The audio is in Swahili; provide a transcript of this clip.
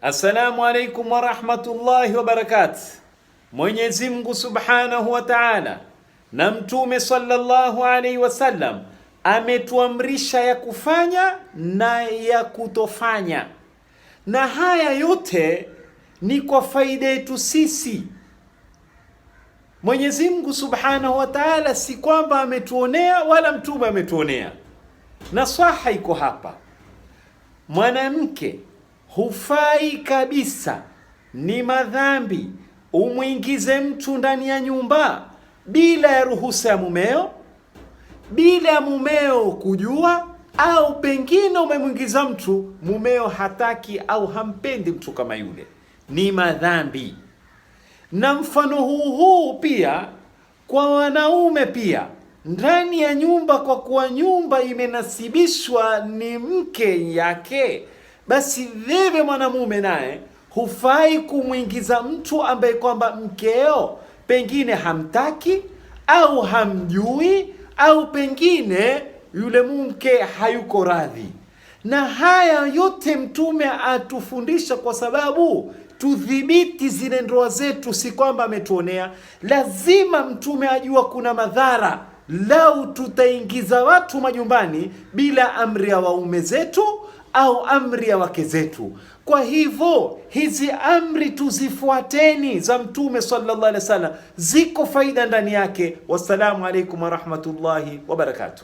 Assalamu alaikum wa rahmatullahi wa barakatuh. Mwenyezi Mungu Subhanahu wa Ta'ala na Mtume sallallahu alaihi wasallam ametuamrisha ya kufanya na ya kutofanya, na haya yote ni kwa faida yetu sisi. Mwenyezi Mungu Subhanahu wa Ta'ala si kwamba ametuonea wala Mtume ametuonea. Nasaha iko hapa, mwanamke hufai kabisa, ni madhambi umwingize mtu ndani ya nyumba bila ya ruhusa ya mumeo, bila ya mumeo kujua, au pengine umemwingiza mtu mumeo hataki au hampendi mtu kama yule, ni madhambi. Na mfano huu pia kwa wanaume pia ndani ya nyumba, kwa kuwa nyumba imenasibishwa ni mke yake, basi vile mwanamume naye hufai kumwingiza mtu ambaye kwamba mkeo pengine hamtaki au hamjui, au pengine yule mke hayuko radhi. Na haya yote Mtume atufundisha kwa sababu tudhibiti zile ndoa zetu, si kwamba ametuonea. Lazima Mtume ajua kuna madhara lau tutaingiza watu majumbani bila amri ya waume zetu au amri ya wake zetu. Kwa hivyo hizi amri tuzifuateni za Mtume sallallahu alaihi wasallam, ziko faida ndani yake. Wassalamu alaikum wa rahmatullahi wa barakatuh.